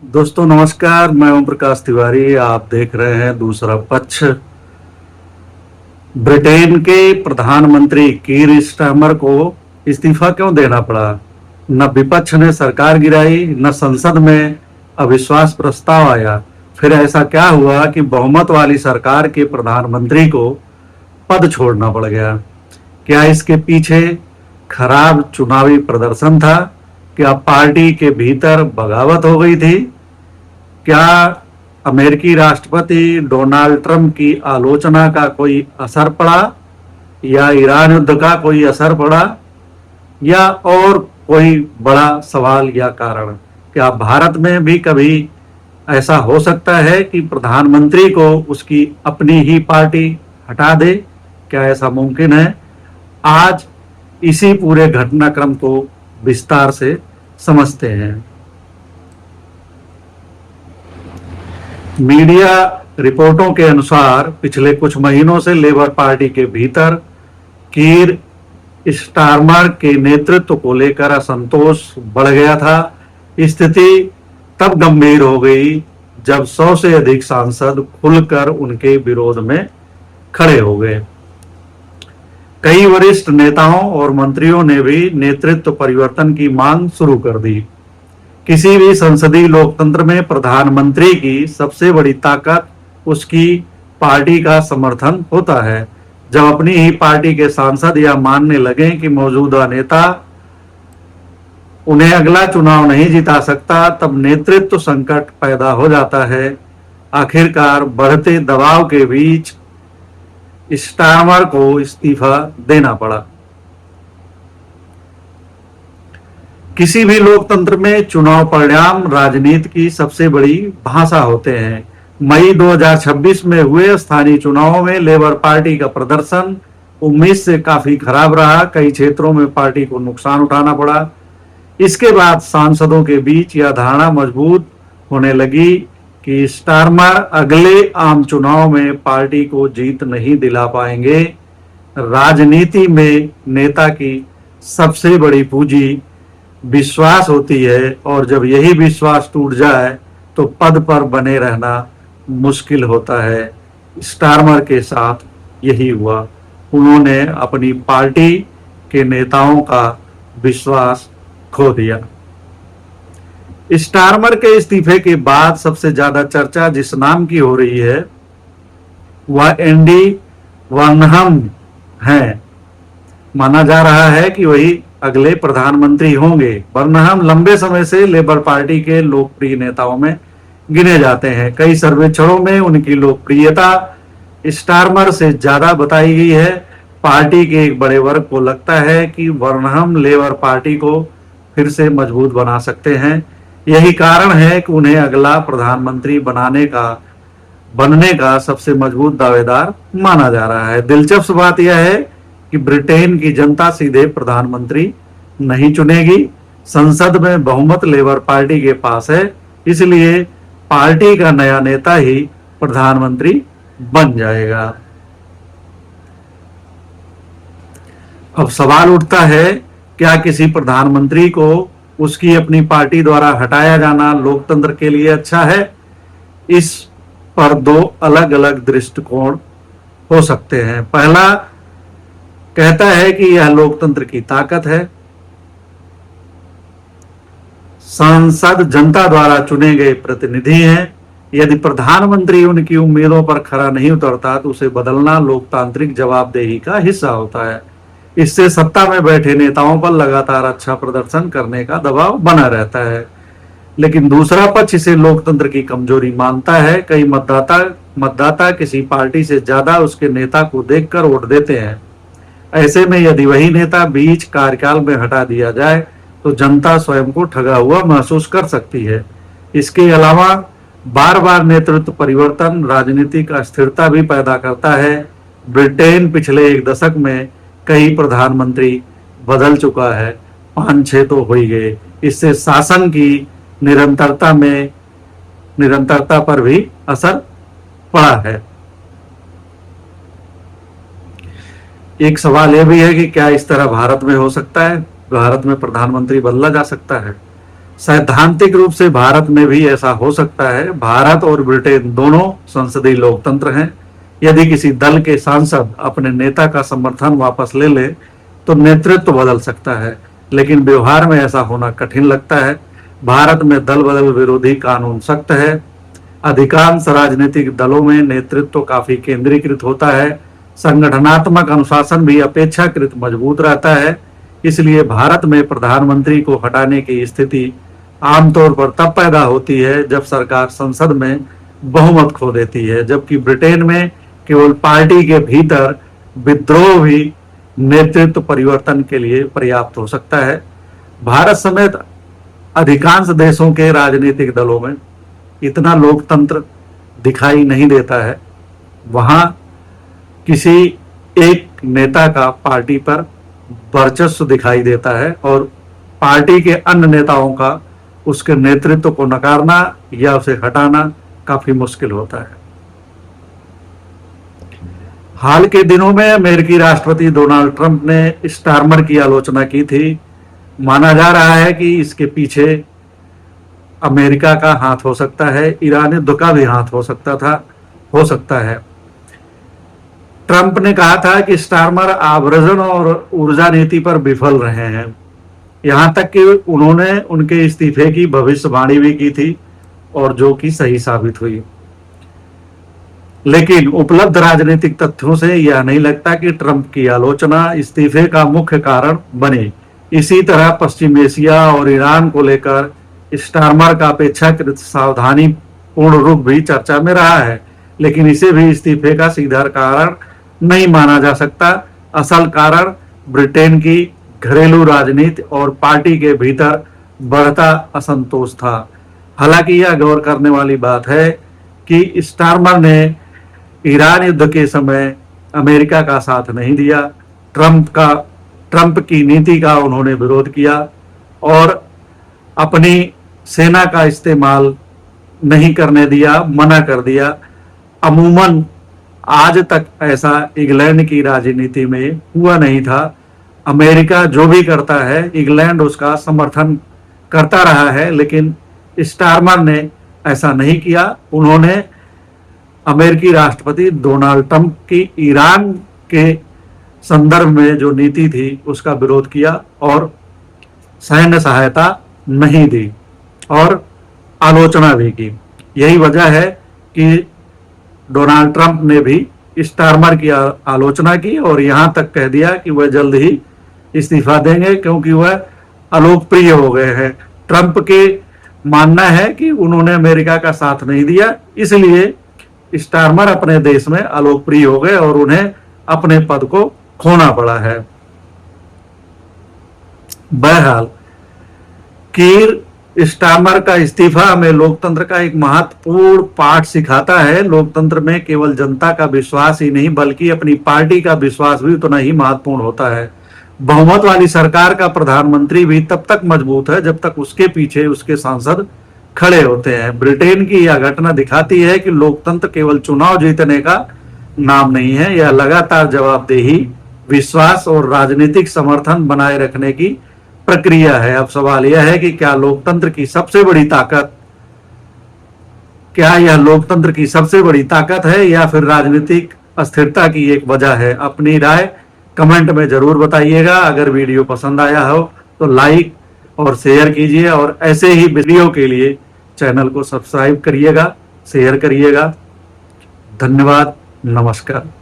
दोस्तों नमस्कार। मैं ओम प्रकाश तिवारी। आप देख रहे हैं दूसरा पक्ष। ब्रिटेन के प्रधानमंत्री कीर स्टारमर को इस्तीफा क्यों देना पड़ा? न विपक्ष ने सरकार गिराई, न संसद में अविश्वास प्रस्ताव आया। फिर ऐसा क्या हुआ कि बहुमत वाली सरकार के प्रधानमंत्री को पद छोड़ना पड़ गया? क्या इसके पीछे खराब चुनावी प्रदर्शन था? क्या पार्टी के भीतर बगावत हो गई थी? क्या अमेरिकी राष्ट्रपति डोनाल्ड ट्रंप की आलोचना का कोई असर पड़ा, या ईरान युद्ध का कोई असर पड़ा, या और कोई बड़ा सवाल या कारण? क्या भारत में भी कभी ऐसा हो सकता है कि प्रधानमंत्री को उसकी अपनी ही पार्टी हटा दे? क्या ऐसा मुमकिन है? आज इसी पूरे घटनाक्रम को विस्तार से समझते हैं। मीडिया रिपोर्टों के अनुसार पिछले कुछ महीनों से लेबर पार्टी के भीतर कीर स्टारमर के नेतृत्व को लेकर असंतोष बढ़ गया था। स्थिति तब गंभीर हो गई जब 100 से अधिक सांसद खुलकर उनके विरोध में खड़े हो गए। कई वरिष्ठ नेताओं और मंत्रियों ने भी नेतृत्व परिवर्तन की मांग शुरू कर दी। किसी भी संसदीय लोकतंत्र में प्रधानमंत्री की सबसे बड़ी ताकत उसकी पार्टी का समर्थन होता है। जब अपनी ही पार्टी के सांसद यह मानने लगे कि मौजूदा नेता उन्हें अगला चुनाव नहीं जिता सकता, तब नेतृत्व संकट पैदा हो जाता है। आखिरकार बढ़ते दबाव के बीच स्टारमर को इस्तीफा देना पड़ा। किसी भी लोकतंत्र में चुनाव परिणाम राजनीति की सबसे बड़ी भाषा होते हैं। मई 2026 में हुए स्थानीय चुनावों में लेबर पार्टी का प्रदर्शन उम्मीद से काफी खराब रहा। कई क्षेत्रों में पार्टी को नुकसान उठाना पड़ा। इसके बाद सांसदों के बीच यह धारणा मजबूत होने लगी कि स्टारमर अगले आम चुनाव में पार्टी को जीत नहीं दिला पाएंगे। राजनीति में नेता की सबसे बड़ी पूंजी विश्वास होती है, और जब यही विश्वास टूट जाए तो पद पर बने रहना मुश्किल होता है। स्टारमर के साथ यही हुआ। उन्होंने अपनी पार्टी के नेताओं का विश्वास खो दिया। स्टारमर के इस्तीफे के बाद सबसे ज्यादा चर्चा जिस नाम की हो रही है वह एंडी बर्नहम है। माना जा रहा है कि वही अगले प्रधानमंत्री होंगे। बर्नहम लंबे समय से लेबर पार्टी के लोकप्रिय नेताओं में गिने जाते हैं। कई सर्वेक्षणों में उनकी लोकप्रियता स्टारमर से ज्यादा बताई गई है। पार्टी के एक बड़े वर्ग को लगता है कि बर्नहम लेबर पार्टी को फिर से मजबूत बना सकते हैं। यही कारण है कि उन्हें अगला प्रधानमंत्री बनने का सबसे मजबूत दावेदार माना जा रहा है। दिलचस्प बात यह है कि ब्रिटेन की जनता सीधे प्रधानमंत्री नहीं चुनेगी। संसद में बहुमत लेबर पार्टी के पास है, इसलिए पार्टी का नया नेता ही प्रधानमंत्री बन जाएगा। अब सवाल उठता है, क्या किसी प्रधानमंत्री को उसकी अपनी पार्टी द्वारा हटाया जाना लोकतंत्र के लिए अच्छा है? इस पर दो अलग अलग दृष्टिकोण हो सकते हैं। पहला कहता है कि यह लोकतंत्र की ताकत है। सांसद जनता द्वारा चुने गए प्रतिनिधि हैं। यदि प्रधानमंत्री उनकी उम्मीदों पर खरा नहीं उतरता तो उसे बदलना लोकतांत्रिक जवाबदेही का हिस्सा होता है। इससे सत्ता में बैठे नेताओं पर लगातार अच्छा प्रदर्शन करने का दबाव बना रहता है। लेकिन दूसरा पक्ष इसे लोकतंत्र की कमजोरी मानता है। कई मतदाता किसी पार्टी से ज्यादा उसके नेता को देखकर वोट देते हैं। ऐसे में यदि वही नेता बीच कार्यकाल में हटा दिया जाए तो जनता स्वयं को ठगा हुआ महसूस कर सकती है। इसके अलावा बार बार नेतृत्व परिवर्तन राजनीतिक अस्थिरता भी पैदा करता है। ब्रिटेन पिछले एक दशक में कई प्रधानमंत्री बदल चुका है, 5-6 तो हो ही गए। इससे शासन की निरंतरता पर भी असर पड़ा है। एक सवाल यह भी है कि क्या इस तरह भारत में हो सकता है? भारत में प्रधानमंत्री बदला जा सकता है? सैद्धांतिक रूप से भारत में भी ऐसा हो सकता है। भारत और ब्रिटेन दोनों संसदीय लोकतंत्र हैं। यदि किसी दल के सांसद अपने नेता का समर्थन वापस ले ले तो नेतृत्व बदल सकता है, लेकिन व्यवहार में ऐसा होना कठिन लगता है। भारत में दल बदल विरोधी कानून सख्त है। अधिकांश राजनीतिक दलों में नेतृत्व काफी केंद्रीकृत होता है। संगठनात्मक अनुशासन भी अपेक्षाकृत मजबूत रहता है। इसलिए भारत में प्रधानमंत्री को हटाने की स्थिति आमतौर पर तब पैदा होती है जब सरकार संसद में बहुमत खो देती है, जबकि ब्रिटेन में केवल पार्टी के भीतर विद्रोह भी नेतृत्व परिवर्तन के लिए पर्याप्त हो सकता है। भारत समेत अधिकांश देशों के राजनीतिक दलों में इतना लोकतंत्र दिखाई नहीं देता है। वहां किसी एक नेता का पार्टी पर वर्चस्व दिखाई देता है और पार्टी के अन्य नेताओं का उसके नेतृत्व को नकारना या उसे हटाना काफी मुश्किल होता है। हाल के दिनों में अमेरिकी राष्ट्रपति डोनाल्ड ट्रंप ने स्टारमर की आलोचना की थी। माना जा रहा है कि इसके पीछे अमेरिका का हाथ हो सकता है, ईरानी युद्ध का भी हाथ हो सकता है। ट्रंप ने कहा था कि स्टारमर आव्रजन और ऊर्जा नीति पर विफल रहे हैं। यहां तक कि उन्होंने उनके इस्तीफे की भविष्यवाणी भी की थी और जो कि सही साबित हुई। लेकिन उपलब्ध राजनीतिक तथ्यों से यह नहीं लगता कि ट्रंप की आलोचना इस्तीफे का मुख्य कारण बने। इसी तरह पश्चिम एशिया और ईरान को लेकर स्टारमर का अपेक्षाकृत सावधानी पूर्ण रुख भी चर्चा में रहा है, लेकिन इसे भी इस्तीफे का सीधा कारण नहीं माना जा सकता। असल कारण ब्रिटेन की घरेलू राजनीति और पार्टी के भीतर बढ़ता असंतोष था। हालांकि यह गौर करने वाली बात है कि स्टारमर ने ईरान युद्ध के समय अमेरिका का साथ नहीं दिया। ट्रंप की नीति का उन्होंने विरोध किया और अपनी सेना का इस्तेमाल नहीं करने दिया, मना कर दिया। अमूमन आज तक ऐसा इंग्लैंड की राजनीति में हुआ नहीं था। अमेरिका जो भी करता है इंग्लैंड उसका समर्थन करता रहा है, लेकिन स्टारमर ने ऐसा नहीं किया। उन्होंने अमेरिकी राष्ट्रपति डोनाल्ड ट्रंप की ईरान के संदर्भ में जो नीति थी उसका विरोध किया और सैन्य सहायता नहीं दी और आलोचना भी की। यही वजह है कि डोनाल्ड ट्रंप ने भी स्टारमर की आलोचना की और यहां तक कह दिया कि वह जल्द ही इस्तीफा देंगे, क्योंकि वह अलोकप्रिय हो गए हैं। ट्रंप के मानना है कि उन्होंने अमेरिका का साथ नहीं दिया, इसलिए स्टारमर अपने देश में अलोकप्रिय हो गए और उन्हें अपने पद को खोना पड़ा है। बहरहाल कीर स्टारमर का इस्तीफा हमें लोकतंत्र का एक महत्वपूर्ण पाठ सिखाता है। लोकतंत्र में केवल जनता का विश्वास ही नहीं बल्कि अपनी पार्टी का विश्वास भी उतना ही महत्वपूर्ण होता है। बहुमत वाली सरकार का प्रधानमंत्री भी तब तक मजबूत है जब तक उसके पीछे उसके सांसद खड़े होते हैं। ब्रिटेन की यह घटना दिखाती है कि लोकतंत्र केवल चुनाव जीतने का नाम नहीं है, यह लगातार जवाबदेही, विश्वास और राजनीतिक समर्थन बनाए रखने की प्रक्रिया है। अब सवाल यह है कि क्या यह लोकतंत्र की सबसे बड़ी ताकत है या फिर राजनीतिक अस्थिरता की एक वजह है। अपनी राय कमेंट में जरूर बताइएगा। अगर वीडियो पसंद आया हो तो लाइक और शेयर कीजिए और ऐसे ही वीडियो के लिए चैनल को सब्सक्राइब करिएगा, शेयर करिएगा। धन्यवाद, नमस्कार।